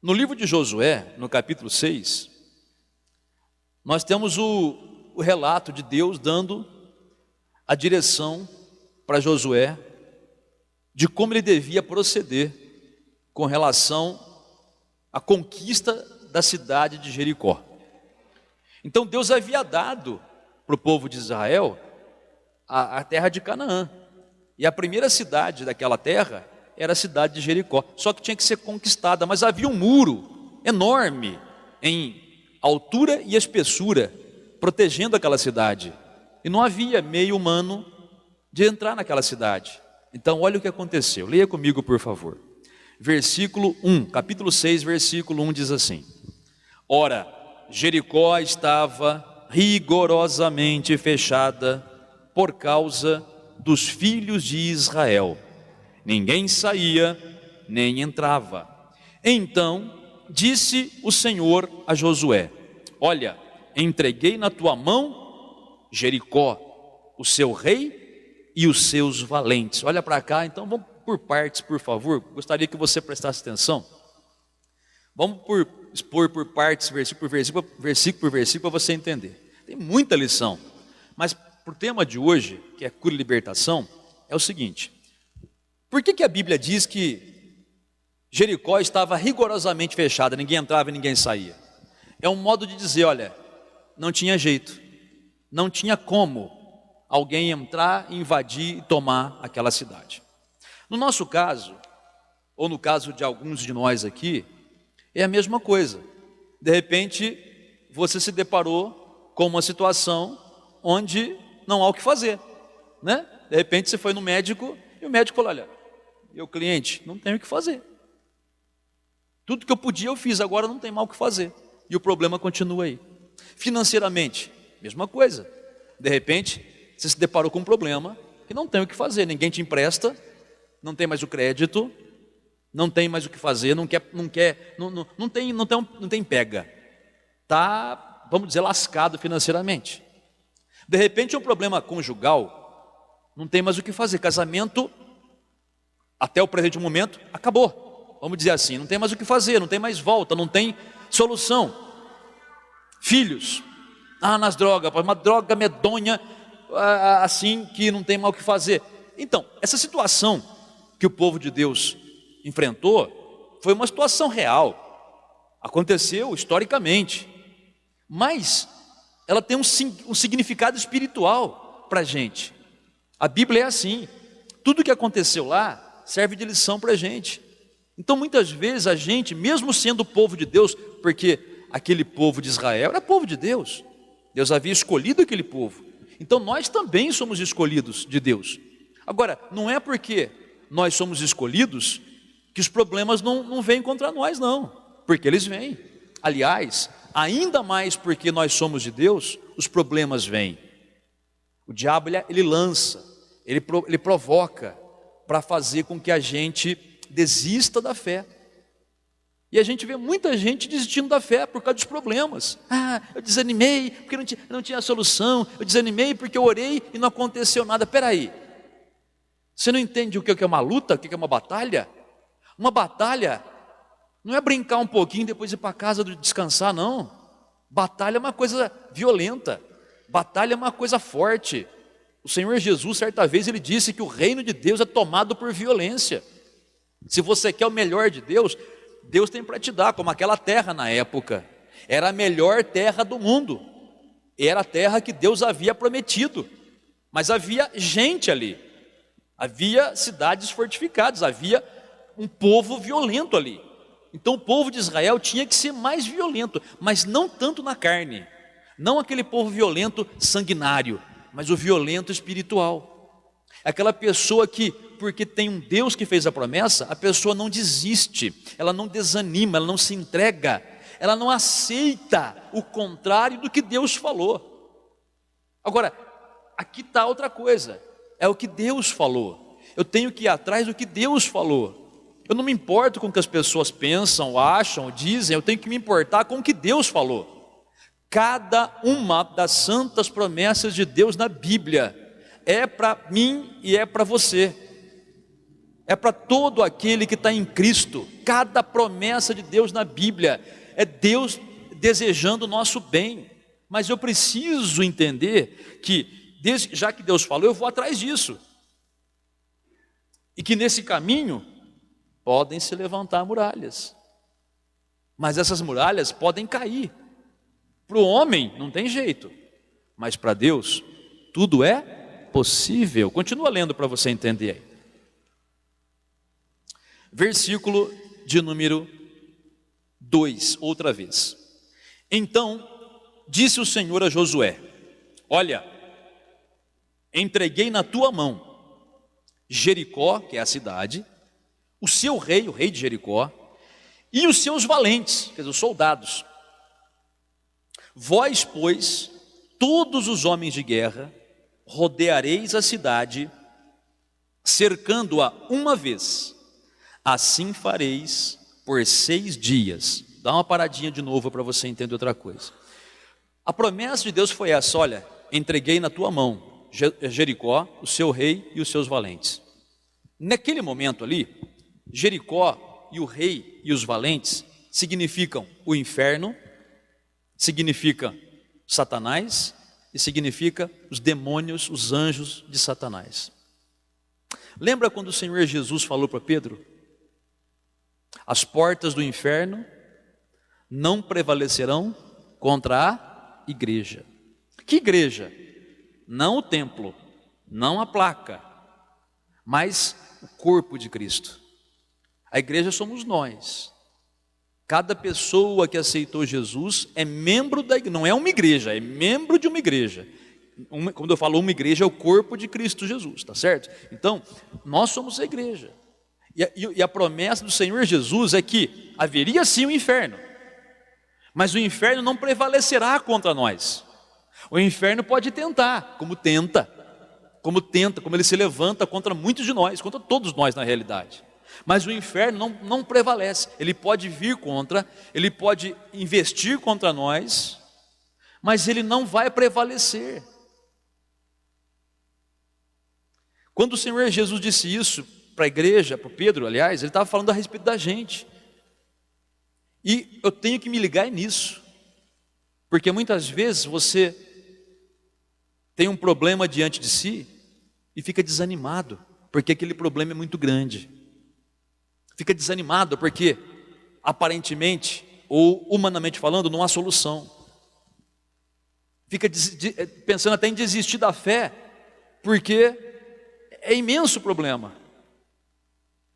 No livro de Josué, no capítulo 6, nós temos o relato de Deus dando a direção para Josué de como ele devia proceder com relação à conquista da cidade de Jericó. Então Deus havia dado para o povo de Israel a terra de Canaã, e a primeira cidade daquela terra era a cidade de Jericó, só que tinha que ser conquistada, mas havia um muro enorme em altura e espessura, protegendo aquela cidade, e não havia meio humano de entrar naquela cidade. Então olha o que aconteceu, leia comigo por favor, versículo 1, capítulo 6, versículo 1 diz assim: Ora, Jericó estava rigorosamente fechada por causa dos filhos de Israel, ninguém saía nem entrava. Então disse o Senhor a Josué: Olha, entreguei na tua mão Jericó, o seu rei e os seus valentes. Olha para cá, então vamos por partes, por favor. Gostaria que você prestasse atenção. Vamos expor por partes, versículo por versículo, para você entender. Tem muita lição, mas para o tema de hoje, que é cura e libertação, é o seguinte: por que a Bíblia diz que Jericó estava rigorosamente fechada, ninguém entrava e ninguém saía? É um modo de dizer, olha, não tinha jeito, não tinha como alguém entrar, invadir e tomar aquela cidade. No nosso caso, ou no caso de alguns de nós aqui, é a mesma coisa. De repente, você se deparou com uma situação onde não há o que fazer, né? De repente você foi no médico e o médico falou: olha, meu cliente, não tem o que fazer. Tudo que eu podia eu fiz, agora não tem mais o que fazer. E o problema continua aí. Financeiramente, mesma coisa. De repente, você se deparou com um problema que não tem o que fazer, ninguém te empresta, não tem mais o crédito, não tem mais o que fazer, não tem pega. Está, vamos dizer, lascado financeiramente. De repente, um problema conjugal, não tem mais o que fazer, casamento, até o presente momento, acabou. Vamos dizer assim, não tem mais o que fazer, não tem mais volta, não tem solução. Filhos, nas drogas, uma droga medonha, assim que não tem mais o que fazer. Então, essa situação que o povo de Deus enfrentou, foi uma situação real, aconteceu historicamente, mas ela tem um significado espiritual para a gente. A Bíblia é assim, tudo que aconteceu lá serve de lição para a gente. Então muitas vezes a gente, mesmo sendo povo de Deus, porque aquele povo de Israel era povo de Deus, Deus havia escolhido aquele povo, então nós também somos escolhidos de Deus. Agora, não é porque nós somos escolhidos que os problemas não vêm contra nós, não, porque eles vêm. Aliás, ainda mais porque nós somos de Deus, os problemas vêm. O diabo ele lança, ele provoca para fazer com que a gente desista da fé. E a gente vê muita gente desistindo da fé por causa dos problemas. Eu desanimei porque não tinha solução, eu desanimei porque eu orei e não aconteceu nada. Peraí, você não entende o que é uma luta, o que é uma batalha? Uma batalha não é brincar um pouquinho e depois ir para casa descansar, não. Batalha é uma coisa violenta, batalha é uma coisa forte. O Senhor Jesus, certa vez, ele disse que o reino de Deus é tomado por violência. Se você quer o melhor de Deus, Deus tem para te dar, como aquela terra na época. Era a melhor terra do mundo, era a terra que Deus havia prometido, mas havia gente ali, havia cidades fortificadas, havia um povo violento ali. Então o povo de Israel tinha que ser mais violento, mas não tanto na carne, não aquele povo violento sanguinário, mas o violento espiritual. Aquela pessoa que, porque tem um Deus que fez a promessa, a pessoa não desiste, ela não desanima, ela não se entrega, ela não aceita o contrário do que Deus falou. Agora, aqui está outra coisa, é o que Deus falou, eu tenho que ir atrás do que Deus falou. Eu não me importo com o que as pessoas pensam, acham, dizem, eu tenho que me importar com o que Deus falou. Cada uma das santas promessas de Deus na Bíblia é para mim e é para você. é para todo aquele que está em Cristo. Cada promessa de Deus na Bíblia é Deus desejando o nosso bem. Mas eu preciso entender que, já que Deus falou, eu vou atrás disso. E que nesse caminho podem se levantar muralhas. Mas essas muralhas podem cair. Para o homem não tem jeito, mas para Deus tudo é possível. Continua lendo para você entender aí. Versículo de número 2, outra vez. Então disse o Senhor a Josué: olha, entreguei na tua mão Jericó, que é a cidade, o seu rei, o rei de Jericó, e os seus valentes, quer dizer, os soldados. Vós, pois, todos os homens de guerra, rodeareis a cidade, cercando-a uma vez. Assim fareis por 6 dias. Dá uma paradinha de novo para você entender outra coisa. A promessa de Deus foi essa: olha, entreguei na tua mão Jericó, o seu rei e os seus valentes. Naquele momento ali, Jericó e o rei e os valentes significam o inferno, significa Satanás e significa os demônios, os anjos de Satanás. Lembra quando o Senhor Jesus falou para Pedro? As portas do inferno não prevalecerão contra a igreja. Que igreja? Não o templo, não a placa, mas o corpo de Cristo. A igreja somos nós. Cada pessoa que aceitou Jesus é membro da igreja, não é uma igreja, é membro de uma igreja. Quando eu falo uma igreja, é o corpo de Cristo Jesus, tá certo? Então, nós somos a igreja. E a promessa do Senhor Jesus é que haveria sim o inferno, mas o inferno não prevalecerá contra nós. O inferno pode tentar, como ele se levanta contra muitos de nós, contra todos nós na realidade. Mas o inferno não prevalece. Ele pode vir contra, ele pode investir contra nós, mas ele não vai prevalecer. Quando o Senhor Jesus disse isso para a igreja, para Pedro, aliás, ele estava falando a respeito da gente. E eu tenho que me ligar nisso, porque muitas vezes você tem um problema diante de si e fica desanimado, porque aquele problema é muito grande. Fica desanimado porque, aparentemente, ou humanamente falando, não há solução. Fica pensando até em desistir da fé, porque é imenso o problema.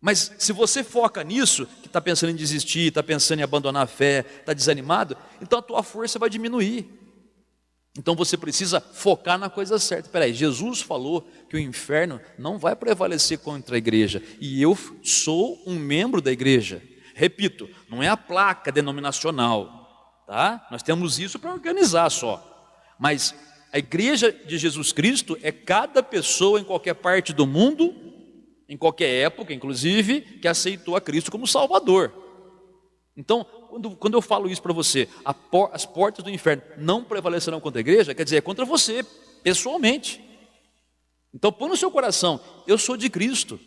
Mas se você foca nisso, que está pensando em desistir, está pensando em abandonar a fé, está desanimado, então a tua força vai diminuir. Então você precisa focar na coisa certa. Espera aí, Jesus falou que o inferno não vai prevalecer contra a igreja, e eu sou um membro da igreja. Repito, não é a placa denominacional, tá? Nós temos isso para organizar só. Mas a igreja de Jesus Cristo é cada pessoa em qualquer parte do mundo, em qualquer época, inclusive, que aceitou a Cristo como Salvador. Então, quando eu falo isso para você, as portas do inferno não prevalecerão contra a igreja, quer dizer, é contra você, pessoalmente. Então, põe no seu coração, eu sou de Cristo.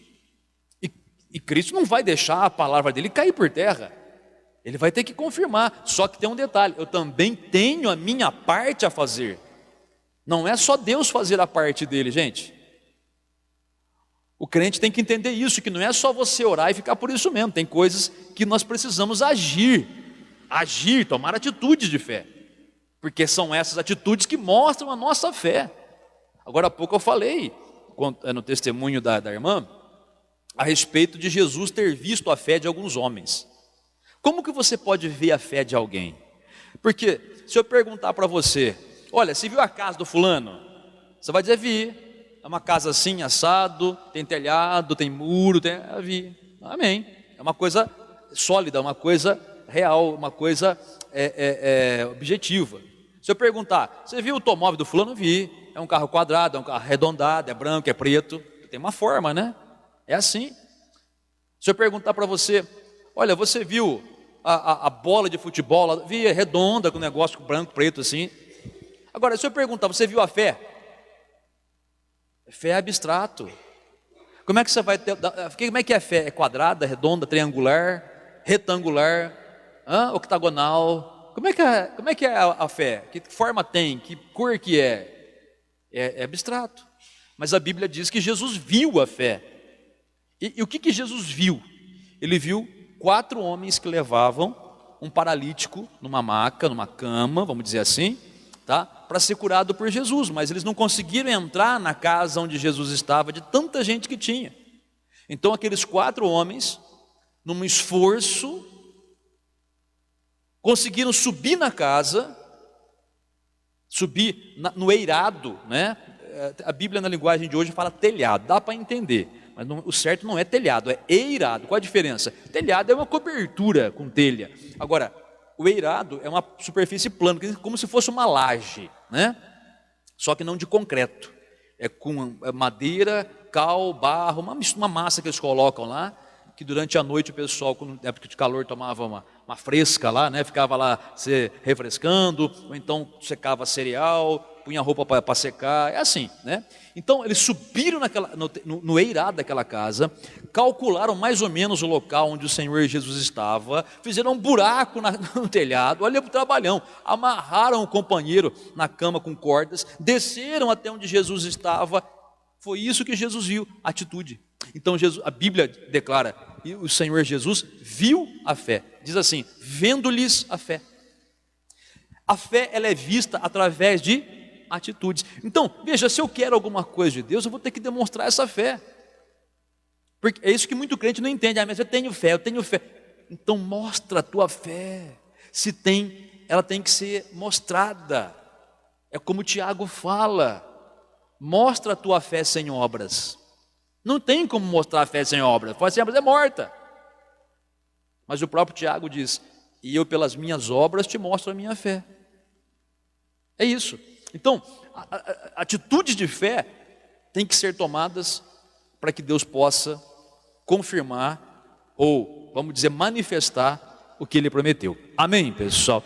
E Cristo não vai deixar a palavra dele cair por terra. Ele vai ter que confirmar. Só que tem um detalhe, eu também tenho a minha parte a fazer. Não é só Deus fazer a parte dele, gente. O crente tem que entender isso, que não é só você orar e ficar por isso mesmo. Tem coisas que nós precisamos agir, tomar atitudes de fé, porque são essas atitudes que mostram a nossa fé. Agora há pouco eu falei, no testemunho da irmã, a respeito de Jesus ter visto a fé de alguns homens. Como que você pode ver a fé de alguém? Porque se eu perguntar para você, olha, você viu a casa do fulano? Você vai dizer, vi. É uma casa assim, assado, tem telhado, tem muro, vi. Amém. É uma coisa sólida, uma coisa real, uma coisa objetiva. Se eu perguntar, você viu o automóvel do fulano? Vi. É um carro quadrado, é um carro arredondado, é branco, é preto. Tem uma forma, né? É assim. Se eu perguntar para você, olha, você viu a bola de futebol? Vi, é redonda, com um negócio branco, preto assim. Agora, se eu perguntar, você viu a fé? Fé é abstrato. Como é que você vai ter, como é que é a fé? É quadrada, redonda, triangular, retangular, octagonal? Como é que é a fé? Que forma tem? Que cor que é? É abstrato. Mas a Bíblia diz que Jesus viu a fé. E o que Jesus viu? Ele viu 4 homens que levavam um paralítico numa maca, numa cama, vamos dizer assim, tá? Para ser curado por Jesus, mas eles não conseguiram entrar na casa onde Jesus estava, de tanta gente que tinha. Então aqueles 4 homens, num esforço, conseguiram subir na casa, subir no eirado, né? A Bíblia na linguagem de hoje fala telhado, dá para entender, mas o certo não é telhado, é eirado. Qual a diferença? Telhado é uma cobertura com telha. Agora, o eirado é uma superfície plana, como se fosse uma laje, né? Só que não de concreto. É com madeira, cal, barro, uma massa que eles colocam lá, que durante a noite o pessoal, quando na época de calor, tomava uma fresca lá, né? Ficava lá se refrescando, ou então secava cereal, punha roupa para secar, é assim, né? Então eles subiram no eirado daquela casa, calcularam mais ou menos o local onde o Senhor Jesus estava, fizeram um buraco no telhado, olha para o trabalhão, amarraram o companheiro na cama com cordas, desceram até onde Jesus estava. Foi isso que Jesus viu, atitude. Então a Bíblia declara, e o Senhor Jesus viu a fé, diz assim, vendo-lhes a fé. A fé, ela é vista através de atitudes. Então, veja, se eu quero alguma coisa de Deus, eu vou ter que demonstrar essa fé. Porque é isso que muito crente não entende. Mas eu tenho fé. Então mostra a tua fé. Se tem, ela tem que ser mostrada. É como o Tiago fala, mostra a tua fé sem obras. Não tem como mostrar a fé sem obras. A fé sem obras é morta. Mas o próprio Tiago diz, e eu pelas minhas obras te mostro a minha fé. É isso. Então, atitudes de fé têm que ser tomadas para que Deus possa confirmar ou, vamos dizer, manifestar o que Ele prometeu. Amém, pessoal?